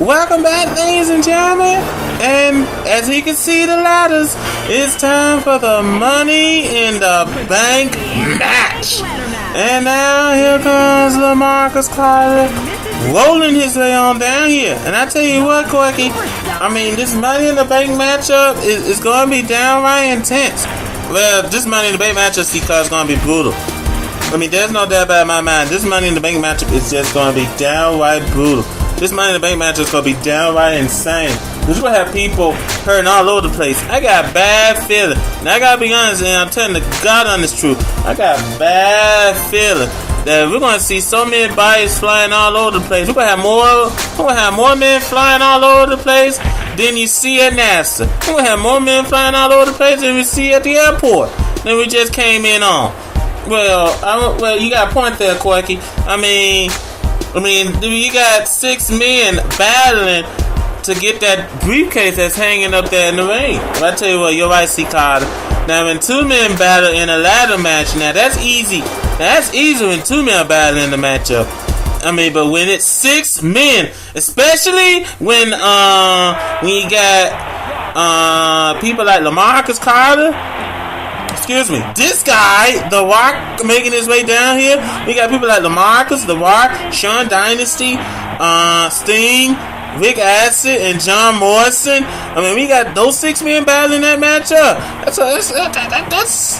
Welcome back, ladies and gentlemen. And as you can see the ladders, it's time for the Money in the Bank match. And now here comes LEMARCUS rolling his way on down here. And I tell you what, Corky, I mean, this Money in the Bank matchup is going to be downright intense. Well, this Money in the Bank matchup, see, is going to be brutal. I mean, there's no doubt about my mind. This Money in the Bank matchup is just going to be downright brutal. This Money in the Bank matchup is going to be downright insane. We're going to have people hurting all over the place. I got a bad feeling. Now, I got to be honest, and I'm telling the God honest truth. I got a bad feeling that we're going to see so many bodies flying all over the place. We're going to have more men flying all over the place than you see at NASA. We're going to have more men flying all over the place than we see at the airport than we just came in on. Well, you got a point there, Corky. I mean, you got 6 men battling to get that briefcase that's hanging up there in the ring. But I tell you what, you're right, C. Carter. Now, when 2 men battle in a ladder match, now that's easy. That's easy when 2 men are battling in the matchup. I mean, but when it's 6 men, especially when you got people like LEMARCUS Carter. Excuse me. This guy, The Rock, making his way down here. We got people like LEMARCUS, The Rock, Sean Dynasty, Sting, Rick Acid, and John Morrison. I mean, we got those 6 men battling that matchup.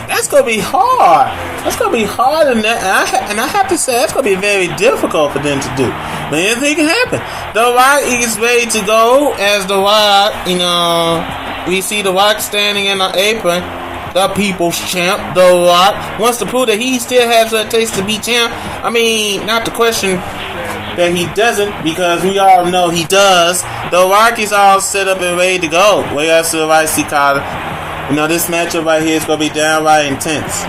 That's gonna be hard. That's gonna be hard, and I have to say that's gonna be very difficult for them to do. But anything can happen. The Rock is ready to go as The Rock. You know, we see The Rock standing in the apron. The people's champ, The Rock, wants to prove that he still has what it takes to be champ. I mean, not to question that he doesn't, because we all know he does. The Rock is all set up and ready to go. Way else to the right, C. Carter. You know, this matchup right here is going to be downright intense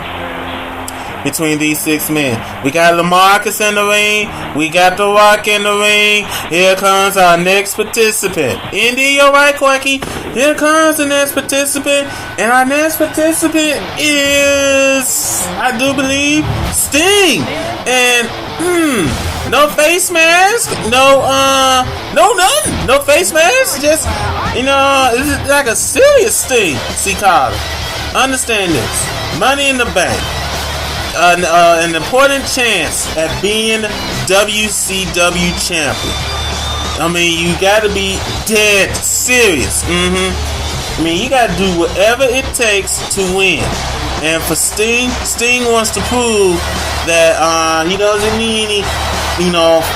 between these 6 men. We got LEMARCUS in the ring. We got The Rock in the ring. Here comes our next participant. Indy, you're right, Corky. Here comes the next participant. And our next participant is, I do believe, Sting. And, no face mask. No nothing. No face mask. Just, you know, this is like a serious Sting, C. Carter. Understand this. Money in the Bank. An important chance at being WCW champion. I mean, you gotta be dead serious. I mean, you gotta do whatever it takes to win. And for Sting wants to prove that he doesn't need any,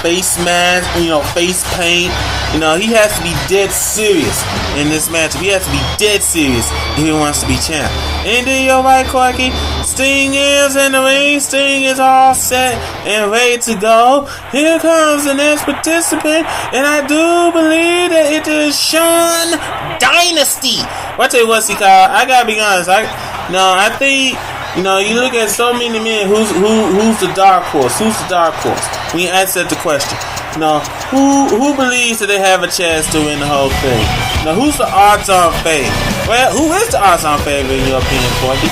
face mask, face paint. He has to be dead serious in this matchup. He has to be dead serious if he wants to be champ. And then you're right, Corky. Sting is in the ring. Sting is all set and ready to go. Here comes the next participant, and I do believe that it is Sean Dynasty. Well, I tell you what, C. Carter, I gotta be honest. I think. You look at so many men. Who's the dark horse? Who's the dark horse? When you ask that the question. Who believes that they have a chance to win the whole thing? Who's the odds-on favorite? Well, who is the odds-on favorite in your opinion, Corky?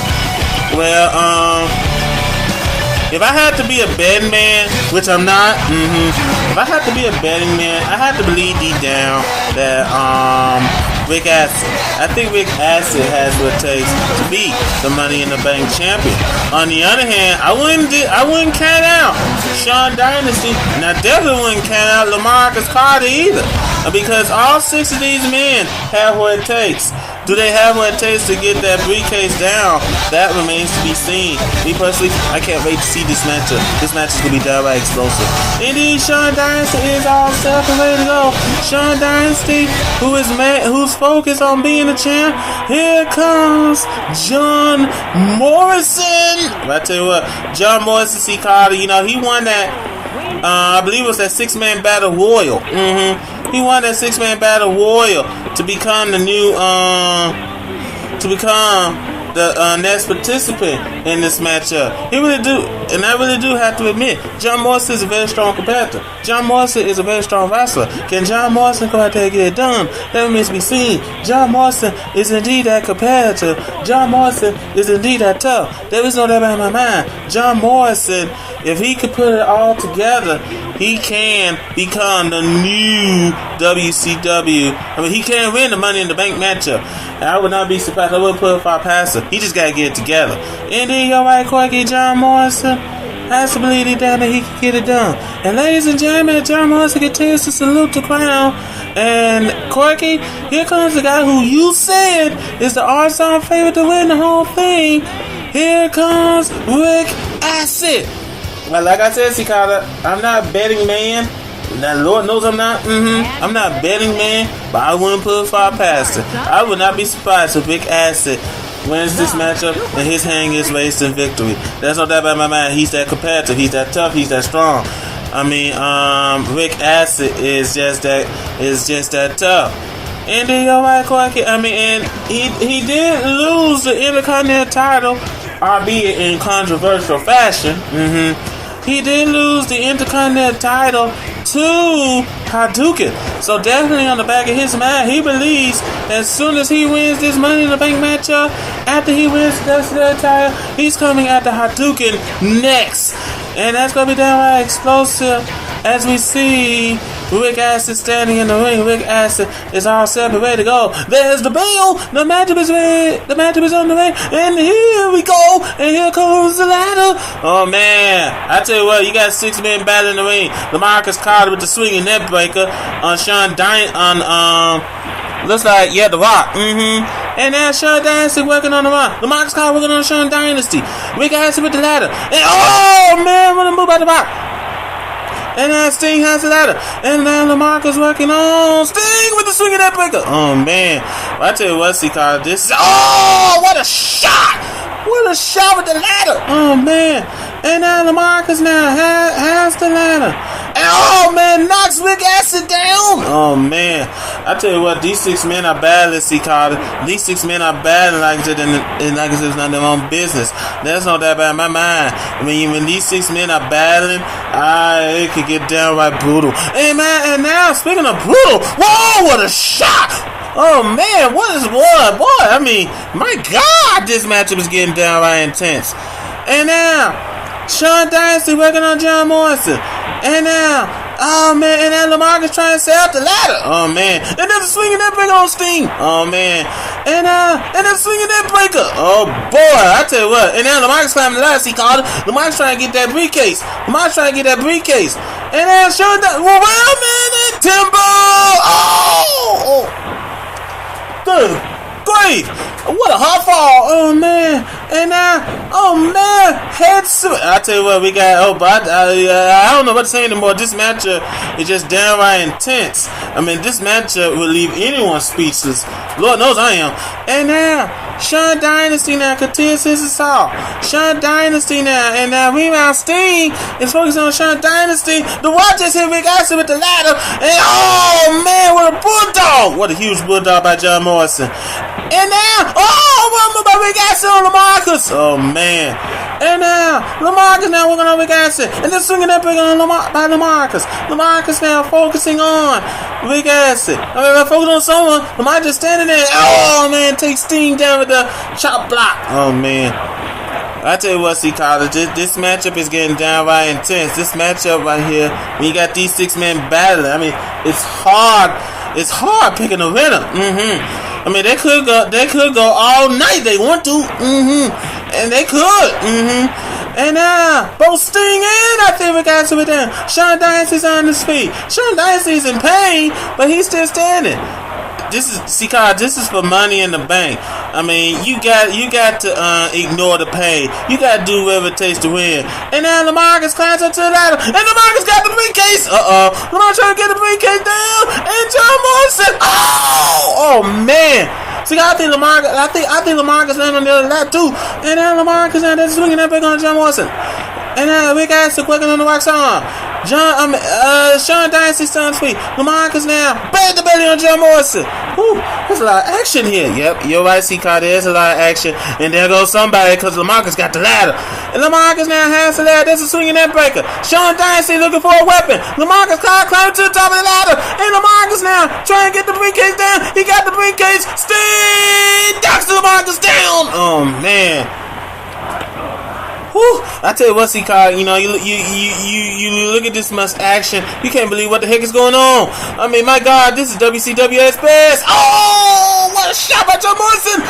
Well, if I had to be a betting man, which I'm not, if I had to be a betting man, I had to believe deep down that Rick Acid. I think Rick Acid has what it takes to be the Money in the Bank champion. On the other hand, I wouldn't count out Sean Dynasty, and I definitely wouldn't count out LEMARCUS Carter either, because all 6 of these men have what it takes. Do they have what it takes to get that briefcase down? That remains to be seen. Me personally, I can't wait to see this matchup. This match is going to be downright explosive. Indeed, Sean Dynasty is all set and ready to go. Sean Dynasty, who's focused on being a champ. Here comes John Morrison. But I tell you what, John Morrison, C. Carter, he won that, I believe it was that 6-man battle royal. He won that 6-man battle royal to become the new, the next participant in this matchup. He really do, and I really do have to admit, John Morrison is a very strong competitor. John Morrison is a very strong wrestler. Can John Morrison go out there and get it done? That remains to be seen. John Morrison is indeed that competitor. John Morrison is indeed that tough. There is no doubt in my mind. John Morrison, if he could put it all together, he can become the new WCW. I mean, he can win the Money in the Bank matchup. And I would not be surprised. I wouldn't put it far past him. He just got to get it together. Indeed, you're right, Corky. John Morrison has to believe deep down that he can get it done. And ladies and gentlemen, John Morrison continues to salute the crown. And Corky, here comes the guy who you said is the odds-on favorite to win the whole thing. Here comes Rick Acid. Well, like I said, Cicada, I'm not a betting man. Now, Lord knows I'm not. I'm not a betting man, but I wouldn't put it far past it. I would not be surprised if Rick Acid wins this matchup and his hand is raised in victory. There's no doubt about my mind. He's that competitive. He's that tough. He's that strong. I mean, Rick Acid is just that tough. And then you're right, Corky. I mean, and he did lose the Intercontinental title, albeit in controversial fashion. He did lose the Intercontinental title to Hadouken. So definitely on the back of his mind, he believes as soon as he wins this Money in the Bank matchup, after he wins the WCW title, he's coming after Hadouken next. And that's going to be downright explosive as we see Rick Acid standing in the ring. Rick Acid is all set and ready to go. There's the bell. The matchup is ready. The matchup is on the way. And here we go. And here comes the ladder. Oh, man. I tell you what, you got 6 men battling in the ring. LeMarcus Carter with the swinging net breaker on Sean looks like, The Rock. And now Sean Dynasty working on The Rock. LeMarcus Carter working on Sean Dynasty. Rick Acid with the ladder. And, oh, man, what a move by The Rock. And now Sting has the ladder. And now LeMarcus working on Sting with the swinging net breaker. Oh, man. Well, I tell you what, C-Card, this is... Oh, what a shot! What a shot with the ladder. Oh, man. And now LeMarcus now has the ladder. And, oh, man, knocks Rick Acid down. Oh, man. I tell you what, these 6 men are battling, C-Carter. These 6 men are battling like I said, it's not their own business. There's no doubt about my mind. I mean, when these 6 men are battling, it could get downright brutal. Hey, man, and now, speaking of brutal, whoa, what a shot! Oh, man, what is what? Boy, I mean, my God, this matchup is getting downright intense. And now, Sean Dynasty working on John Morrison. And now, oh, man, and now LeMarcus trying to set up the ladder. Oh, man. And there's a swinging net breaker on Sting. Oh, man. And there's a swinging net breaker. Oh, boy, I tell you what. And now LeMarcus climbing the ladder, C-Carter. LeMarcus trying to get that briefcase. And now Sean Dynasty, well, man, that Timber. Oh. Good grief. What a hot fall. Oh, man. And now, oh, man, head swing. I tell you what, we got, I don't know what to say anymore. This matchup is just downright intense. I mean, this matchup will leave anyone speechless. Lord knows I am. And now, Sean Dynasty now continues his assault. Sean Dynasty now, and now Rebound Sting is focused on Sean Dynasty. The Rock just hit Rick Acid with the ladder. And, oh, man, what a bulldog. What a huge bulldog by John Morrison. And now, what about Rick Acid on LeMarcus? Oh, man. And now, LeMarcus now working on Rick Acid. And then swinging that breaker on by LeMarcus. LeMarcus now focusing on Rick Acid. I mean, focusing on someone. LeMarcus just standing there. Oh, man, take Sting down with the chop block. Oh, man. I tell you what, C-Carter, this matchup is getting downright intense. This matchup right here, when you got these 6 men battling, I mean, it's hard picking a winner. I mean, they could go all night. They want to. And they could. And now, both Sting and I think Rick Acid with them. Sean Dynasty's on his feet. Sean Dynasty's in pain, but he's still standing. This is for Money in the Bank. I mean, you got to ignore the pain. You got to do whatever it takes to win. And now LeMarcus climbs up to the ladder, and LeMarcus got the briefcase. LeMarcus trying to get the briefcase down, and John Morrison. Oh man. See, I think LeMarcus landed on the other lap too. And now LeMarcus now they're swinging that back on John Morrison. And we got to working on the wax arm. Sean Dynasty stuns feet. LeMarcus now. Bang the belly on John Morrison. Whew, there's a lot of action here. Yep, you're right, C-Car. There's a lot of action. And there goes somebody because LeMarcus got the ladder. And LeMarcus now has the ladder. There's a swinging net breaker. Sean Dynasty looking for a weapon. LeMarcus climbing to the top of the ladder. And LeMarcus now trying to get the briefcase down. He got the briefcase. Steve knocks LeMarcus down. Oh, man. Whew. I tell you what, C-Car, you know, you look at this much action, you can't believe what the heck is going on. I mean, my God, this is WCW at its best. Oh, what a shot by John Morrison.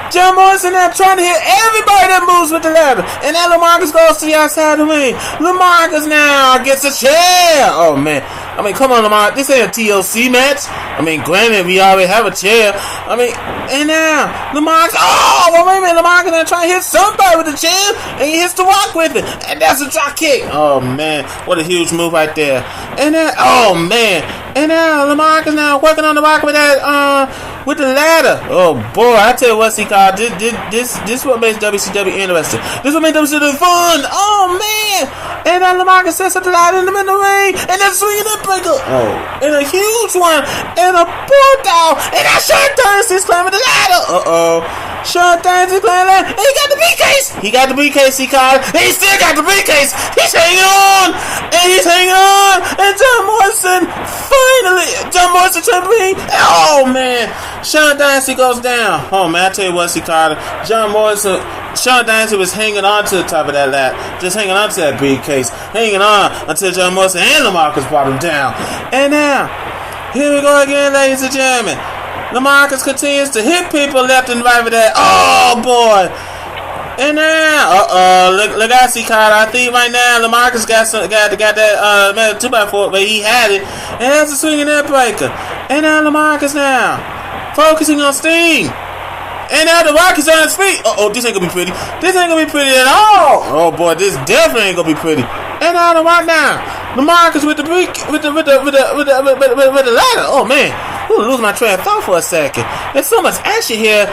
John Morrison now trying to hit everybody that moves with the ladder. And now LeMarcus goes to the outside of the ring. LeMarcus now gets a chair. Oh, man. I mean, come on, LeMarcus. This ain't a TLC match. I mean, granted, we already have a chair. I mean, and now, LeMarcus. Oh, well, wait a minute. LeMarcus now trying to hit somebody with the chair. And he hits the Rock with it. And that's a drop kick. Oh, man. What a huge move right there. And then, oh, man. And now, LeMarcus now working on the Rock with that, with the ladder. Oh, boy. I tell you what, C-Car. This what makes WCW interesting. This what makes WCW fun. Oh, man. And now LeMarcus sets up the ladder in the middle of the ring. And then swinging the breaker. Oh. And a huge one. And a bulldog. And now Sean Dynasty's climbing the ladder. Uh-oh. Sean Dynasty climbing the ladder. And he got the briefcase. He got the briefcase, C-Car. And he still got the briefcase. He's hanging on. And he's hanging on. And John Morrison finally. John Morrison trying to bring. Oh, man. Sean Dynasty goes down. Oh, man. I tell you what, C-Car. Sean Dynasty was hanging on to the top of that ladder. Just hanging on to that briefcase. Hanging on until John Morrison and LeMarcus brought him down. And now, here we go again, ladies and gentlemen. LeMarcus continues to hit people left and right with that. Oh, boy. And now, look at C-Car. I think right now LeMarcus got that 2x4, but he had it. And that's a swinging net breaker. And now LeMarcus now focusing on Sting. And now the Rock is on his feet. Uh-oh, this ain't gonna be pretty. This ain't gonna be pretty at all. Oh boy, this definitely ain't gonna be pretty. And now the Rock now. LeMarcus with the ladder. Oh man. Ooh, lose my train of thought for a second. There's so much action here.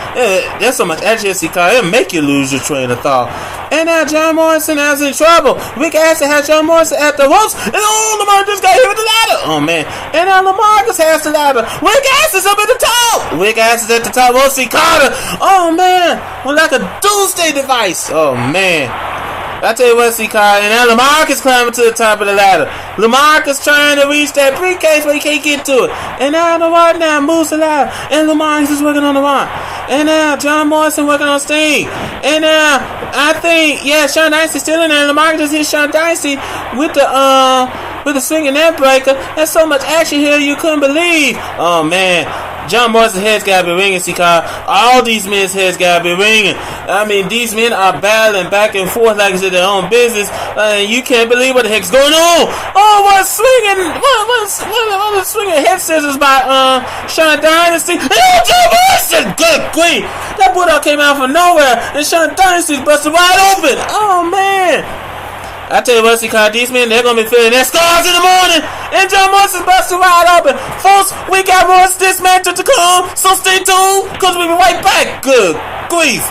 There's so much action here, C-Car. It'll make you lose your train of thought. And now John Morrison is in trouble. Rick Astley has John Morrison at the ropes. And LeMarcus just got hit with the ladder. Oh man. And now LeMarcus has the ladder. Rick Astley's up at the top. Rick Astley's at the top. Oh, C-Car. Oh man. Well, like a doomsday device. Oh man. I tell you what, C-Car, and now LeMarcus climbing to the top of the ladder. LeMarcus trying to reach that briefcase, but he can't get to it. And now the Rock now moves the ladder, and LeMarcus is working on the Rock. And now John Morrison working on Sting. And now I think, yeah, Sean Dynasty still in there. LeMarcus just hit Sean Dynasty with the swinging net breaker. There's so much action here you couldn't believe. Oh man. John Morrison's head's gotta be ringing, C-Car. All these men's heads gotta be ringing. I mean, these men are battling back and forth like it's their own business. You can't believe what the heck's going on. Oh, what a swinging head scissors by Sean Dynasty. And John Morrison, good grief. That bulldog came out from nowhere, and Sean Dynasty's busted wide open. Oh man. I tell you what, C-Car, these men, they're going to be feeling their scars in the morning. And John Morrison's busted wide open. Folks, we got more dismantled to come, so stay tuned, because we'll be right back. Good grief.